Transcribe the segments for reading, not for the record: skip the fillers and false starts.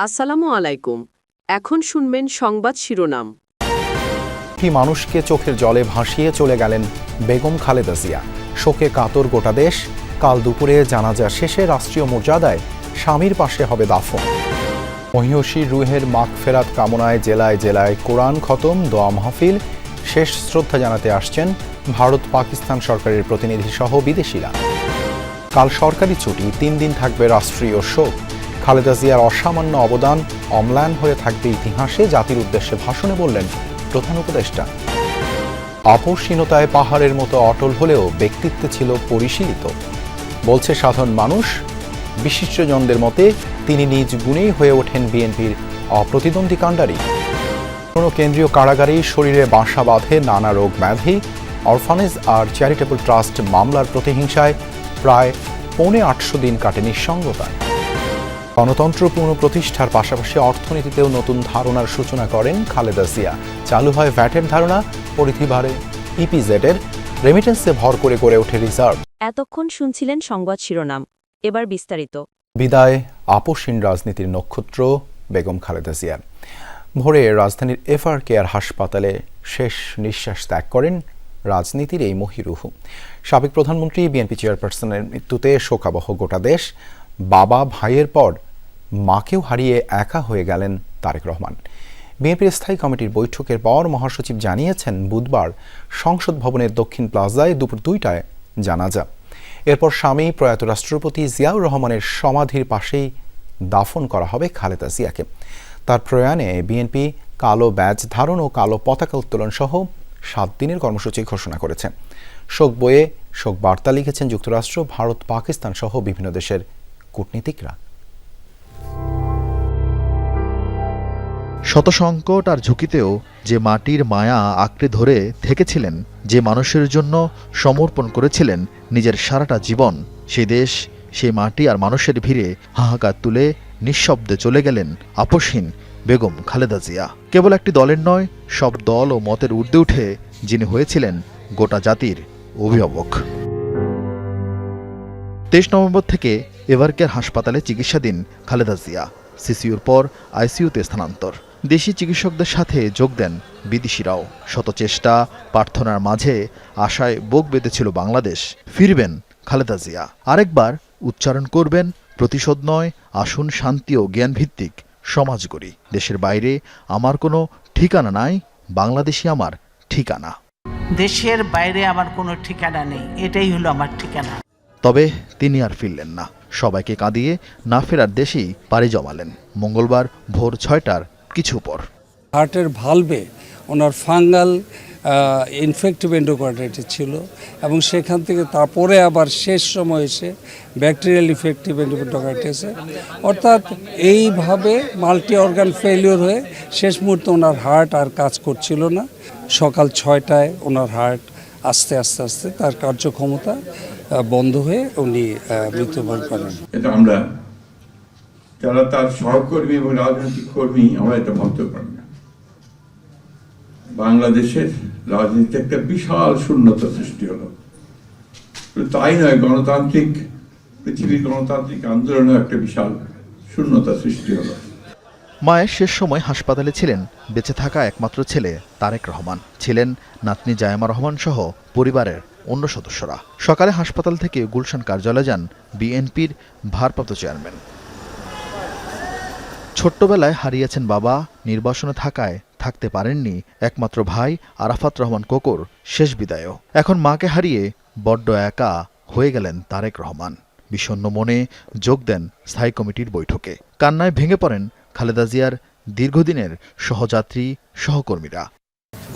আসসালামু আলাইকুম। এখন শুনবেন সংবাদ শিরোনাম। মানুষকে চোখের জলে ভাসিয়ে চলে গেলেন বেগম খালেদা জিয়া। শোকে কাতর গোটা দেশ। কাল দুপুরে জানাজা শেষে রাষ্ট্রীয় মর্যাদায় স্বামীর পাশে হবে দাফন। মহিয়সীর রুহের মাগফেরাত কামনায় জেলায় জেলায় কোরআন খতম, দোয়া মাহফিল। শেষ শ্রদ্ধা জানাতে আসছেন ভারত পাকিস্তান সরকারের প্রতিনিধি সহ বিদেশিরা। কাল সরকারি ছুটি, 3 দিন থাকবে রাষ্ট্রীয় শোক। খালেদা জিয়ার অসামান্য অবদান অম্লান হয়ে থাকবে ইতিহাসে, জাতির উদ্দেশ্যে ভাষণে বললেন প্রধান উপদেষ্টা। আপসহীনতায় পাহাড়ের মতো অটল হলেও ব্যক্তিত্বে ছিল পরিশীলিত, বলছে সাধারণ মানুষ। বিশিষ্টজনদের মতে তিনি নিজ গুণেই হয়ে ওঠেন বিএনপির অপ্রতিদ্বন্দ্বী কাণ্ডারি। কোনো কেন্দ্রীয় কারাগারেই শরীরে বাসা বাঁধে নানা রোগ ব্যাধি। অরফানেজ আর চ্যারিটেবল ট্রাস্ট মামলার প্রতিহিংসায় প্রায় 850 দিন কাটে নিঃসঙ্গতায়। গণতন্ত্র পুনঃপ্রতিষ্ঠার পাশাপাশি অর্থনীতিতেও নতুন ধারণার সূচনা করেন খালেদা জিয়া। চালু হয় ভ্যাটের ধারণা, পরিধি বাড়ে ইপিজেডের, রেমিটেন্সে ভর করে গড়ে ওঠে রিজার্ভ। এতক্ষণ শুনছিলেন সংবাদ শিরোনাম, এবার বিস্তারিত। বিদায় আপসহীন রাজনীতির নক্ষত্র বেগম খালেদা জিয়া। ভোরে রাজধানীর এফআরকেআর হাসপাতালে শেষ নিঃশ্বাস ত্যাগ করেন রাজনীতির এই মহিরুহ। সাবেক প্রধানমন্ত্রী, বিএনপি চেয়ারপারসনের মৃত্যুতে শোকাবহ গোটা দেশ। বাবা ভাইয়ের পর মাকেও হারিয়ে একা হয়ে গেলেন তারেক রহমান। বিএনপির স্থায়ী কমিটির বৈঠকের পর মহাসচিব জানিয়েছেন, বুধবার সংসদ ভবনের দক্ষিণ প্লাজায় দুপুর 2টায় জানাজা। এরপর স্বামী প্রয়াত রাষ্ট্রপতি জিয়াউর রহমানের সমাধির পাশেই দাফন করা হবে খালেদা জিয়াকে। তার প্রয়াণে বিএনপি কালো ব্যাজ ধারণ ও কালো পতাকা উত্তোলন সহ 7 দিনের কর্মসূচি ঘোষণা করেছে। শোক বইয়ে শোক বার্তা লিখেছেন যুক্তরাষ্ট্র, ভারত, পাকিস্তান সহ বিভিন্ন দেশের কূটনীতিকরা। শত সংকট আর ঝুঁকিতেও যে মাটির মায়া আঁকড়ে ধরে থেকেছিলেন, যে মানুষের জন্য সমর্পণ করেছিলেন নিজের সারাটা জীবন, সেই দেশ, সেই মাটি আর মানুষের ভিড়ে হাহাকার তুলে নিঃশব্দে চলে গেলেন আপসহীন বেগম খালেদা জিয়া। কেবল একটি দলের নয়, সব দল ও মতের ঊর্ধ্বে উঠে যিনি হয়েছিলেন গোটা জাতির অভিভাবক। 23 নভেম্বর থেকে এভারকেয়ার হাসপাতালে চিকিৎসাধীন খালেদা জিয়া। সিসিউর পর আইসিইউতে স্থানান্তর। দেশি চিকিৎসকদের সাথে যোগ দেন বিদেশিরাও। শত চেষ্টা প্রার্থনার মাঝে আশায় বুক বেঁধেছিল বাংলাদেশ, ফিরবেন খালেদা জিয়া। আরেকবার উচ্চারণ করবেন, প্রতিশোধ নয়, আসুন শান্তি ও জ্ঞানভিত্তিক সমাজ গড়ি। দেশের বাইরে আমার কোনো ঠিকানা নাই, বাংলাদেশই আমার ঠিকানা। দেশের বাইরে আমার কোনো ঠিকানা নেই, এটাই হলো আমার ঠিকানা। তবে তিনি আর ফিরলেন না। সবাইকে কাঁদিয়ে না ফেরার দেশেই পাড়ি জমালেন মঙ্গলবার ভোর 6টার কিছু পর। হার্টের ভালভে ওনার ফাঙ্গাল ইনফেক্টিভ এন্ডোকার্ডাইটিস ছিল, এবং সেখান থেকে তারপরে আবার শেষ সময় এসে ব্যাকটেরিয়াল ইনফেক্টিভ এন্ডোকার্ডাইটিসে, অর্থাৎ এইভাবে মাল্টি অর্গান ফেলিওর হয়ে শেষ মুহূর্তে ওনার হার্ট আর কাজ করছিল না। সকাল 6টায় ওনার হার্ট আস্তে আস্তে আস্তে তার কার্যক্ষমতা বন্ধ হয়ে উনি মৃত্যুবরণ করেন। এটা আমরা যারা তার সহকর্মী এবং রাজনৈতিক কর্মী, আমরা এটা বলতে পারি না। বাংলাদেশের রাজনীতিতে একটা বিশাল শূন্যতা সৃষ্টি হলো। তাই নয়, পৃথিবীর গণতান্ত্রিক আন্দোলনে একটা বিশাল শূন্যতা সৃষ্টি হলো। মায়ের শেষ সময় হাসপাতালে ছিলেন বেঁচে থাকা একমাত্র ছেলে তারেক রহমান, ছিলেন নাতনি জায়েমা রহমান সহ পরিবারের অন্য সদস্যরা। সকালে হাসপাতাল থেকে গুলশান কার্যালয়ে যান বিএনপির ভারপ্রাপ্ত চেয়ারম্যান। ছোট্টবেলায় হারিয়েছেন বাবা, নির্বাসনে থাকায় থাকতে পারেননি একমাত্র ভাই আরাফাত রহমান কোকর শেষ বিদায়ও। এখন মাকে হারিয়ে বড্ড একা হয়ে গেলেন তারেক রহমান। বিষণ্ণ মনে যোগ দেন স্থায়ী কমিটির বৈঠকে। কান্নায় ভেঙে পড়েন খালেদা জিয়ার দীর্ঘদিনের সহযাত্রী, সহকর্মীরা।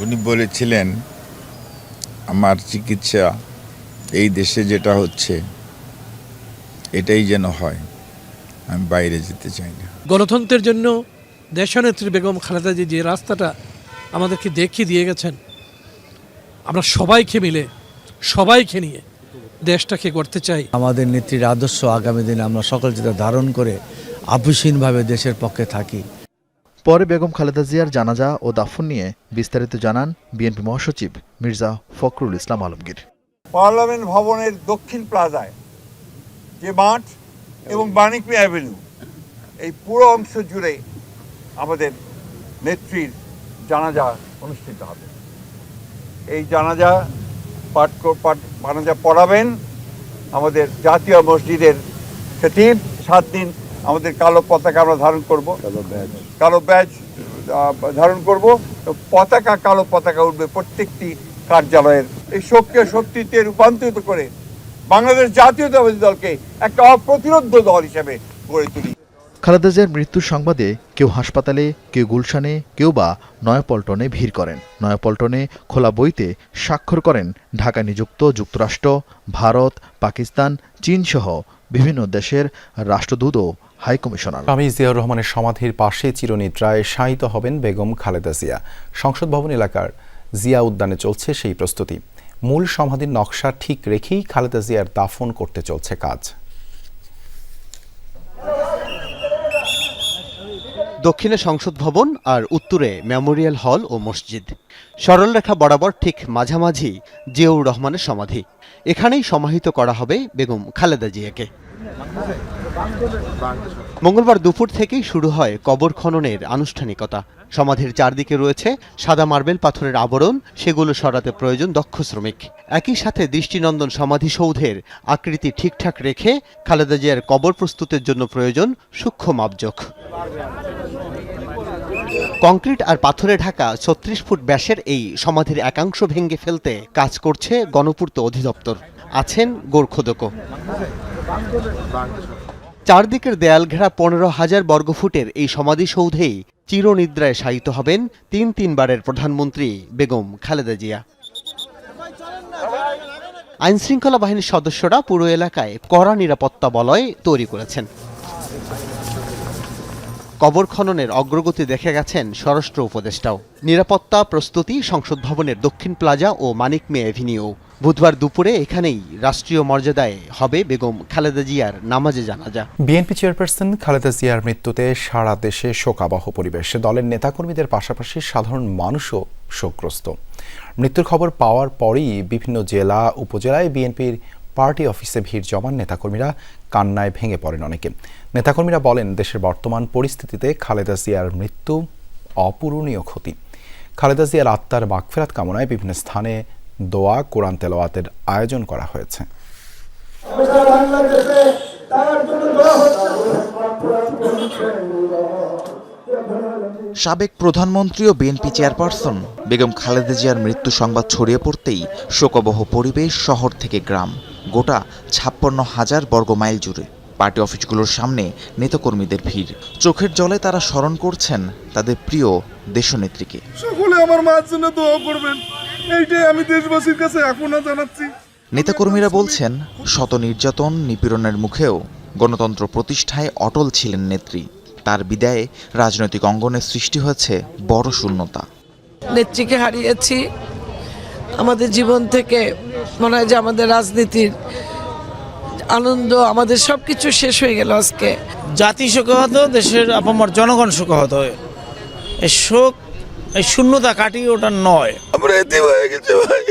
উনি বলেছিলেন, আমার চিকিৎসা এই দেশে যেটা হচ্ছে এটাই যেন হয়, আমি বাইরে যেতে চাই না। গণতন্ত্রের জন্য দেশনেত্রী বেগম খালেদা জি যে রাস্তাটা আমাদেরকে দেখিয়ে দিয়ে গেছেন, আমরা সবাইকে নিয়ে দেশটাকে গড়তে চাই। আমাদের নেত্রীর আদর্শ আগামী দিনে আমরা সকল যেটা ধারণ করে আপসহীনভাবে দেশের পক্ষে থাকি। পরে বেগম খালেদা জিয়ার জানাজা ও দাফন নিয়ে বিস্তারিত জানান বিএনপি মহাসচিব মির্জা ফখরুল ইসলাম আলমগীর। পার্লামেন্ট ভবনের দক্ষিণ প্লাজায় যে মাঠ এবং বাণিজ্য অ্যাভিনিউ, এই পুরো অংশ জুড়ে আমাদের নেত্রীর জানাজা অনুষ্ঠিত হবে। এই জানাজা পড়াবেন আমাদের জাতীয় মসজিদের খতিব। 7 দিন আমাদের কালো পতাকা আমরা ধারণ করব, কালো ব্যাজ ধারণ করব। পতাকা, কালো পতাকা উঠবে প্রত্যেকটি কার্যালয়ের। এই শোককে শক্তিতে রূপান্তরিত করে বাংলাদেশ জাতীয়তাবাদী দলকে একটা অপ্রতিরোধ্য দল হিসেবে গড়ে তুলি। খালেদা জিয়ার মৃত্যুর সংবাদে কেউ হাসপাতালে, কেউ গুলশানে, কেউ বা নয়াপল্টনে ভিড় করেন। নয়াপল্টনে খোলা বইতে স্বাক্ষর করেন ঢাকায় নিযুক্ত যুক্তরাষ্ট্র, ভারত, পাকিস্তান, চীন সহ বিভিন্ন দেশের রাষ্ট্রদূত ও হাইকমিশনার। স্বামী জিয়াউর রহমানের সমাধির পাশে চিরনিদ্রায় শায়িত হবেন বেগম খালেদা জিয়া। সংসদ ভবন এলাকার জিয়া উদ্যানে চলছে সেই প্রস্তুতি। মূল সমাধির নকশা ঠিক রেখেই খালেদা জিয়ার দাফন করতে চলছে কাজ। দক্ষিণে সংসদ ভবন আর উত্তরে মেমোরিয়াল হল ও মসজিদ। সরলরেখা বরাবর ঠিক মাঝামাঝি জিয়াউর রহমানের সমাধি। এখানেই সমাহিত করা হবে বেগম খালেদা জিয়াকে। মঙ্গলবার দুপুর থেকেই শুরু হয় কবর খননের আনুষ্ঠানিকতা। সমাধির চারদিকে রয়েছে সাদা মার্বেল পাথরের আবরণ, সেগুলো সরাতে প্রয়োজন দক্ষ শ্রমিক। একই সাথে দৃষ্টিনন্দন সমাধিসৌধের আকৃতি ঠিকঠাক রেখে খালেদা জিয়ার কবর প্রস্তুতের জন্য প্রয়োজন সূক্ষ্ম মাপজোখ। কংক্রিট আর পাথরে ঢাকা 36 ফুট ব্যাসের এই সমাধির একাংশ ভেঙে ফেলতে কাজ করছে গণপূর্ত অধিদপ্তর। আছেন গোরখোদকও। চারদিকের দেয়াল ঘেরা 15,000 বর্গফুটের এই সমাধিসৌধেই চিরনিদ্রায় শায়িত হবেন 3 বারের প্রধানমন্ত্রী বেগম খালেদা জিয়া। আইনশৃঙ্খলা বাহিনীর সদস্যরা পুরো এলাকায় কড়া নিরাপত্তা বলয় তৈরি করেছেন। কবর খননের অগ্রগতি দেখে গেছেন স্বরাষ্ট্র উপদেষ্টাও। নিরাপত্তা প্রস্তুতি সংসদ ভবনের দক্ষিণ প্লাজা ও মানিক মে এভিনিউ। বুধবার দুপুরে এখানেই রাষ্ট্রীয় মর্যাদায় হবে বেগম খালেদা জিয়ার নামাজে জানাজা। বিএনপি চেয়ারপারসন খালেদা জিয়ার মৃত্যুতে সারা দেশে শোকাবহ পরিবেশ। দলের নেতাকর্মীদের পাশাপাশি সাধারণ মানুষও শোকগ্রস্ত। মৃত্যুর খবর পাওয়ার পরই বিভিন্ন জেলা উপজেলায় বিএনপির পার্টি অফিসে ভিড় জমান নেতাকর্মীরা। কান্নায় ভেঙে পড়েন অনেকে। নেতাকর্মীরা বলেন, দেশের বর্তমান পরিস্থিতিতে খালেদা জিয়ার মৃত্যু অপূরণীয় ক্ষতি। খালেদা জিয়ার আত্মার মাগফিরাত কামনায় বিভিন্ন স্থানে দোয়া, কোরআন তেলাওয়াতের আয়োজন করা হয়েছে। সাবেক প্রধানমন্ত্রী ও বিএনপি চেয়ারপারসন বেগম খালেদা জিয়ার মৃত্যু সংবাদ ছড়িয়ে পড়তেই শোকবহ পরিবেশ শহর থেকে গ্রাম, গোটা 56,000 বর্গমাইল জুড়ে। পার্টি অফিসগুলোর সামনে নেতাকর্মীদের ভিড়। চোখের জলে তারা স্মরণ করছেন তাদের প্রিয় দেশনেত্রীকে। সকলে আমার মার জন্য দোয়া করবেন, এইটাই আমি দেশবাসীর কাছে এখনো জানাচ্ছি। নেতাকর্মীরা বলছেন, শত নির্যাতন নিপীড়নের মুখেও গণতন্ত্র প্রতিষ্ঠায় অটল ছিলেন নেত্রী। তার বিদায়ে রাজনৈতিক অঙ্গনে সৃষ্টি হয়েছে বড় শূন্যতা। নেত্রীকে হারিয়েছি। আমাদের জীবন থেকে মনে হয় যে আমাদের রাজনীতির আনন্দ, আমাদের সবকিছু শেষ হয়ে গেল আজকে। জাতি শোকাহত, দেশের আপামর জনগণ শোকাহত। এই শোক, এই শূন্যতা কাটিয়ে ওটা নয়। আমরা এতে হয়ে গেছে ভাই।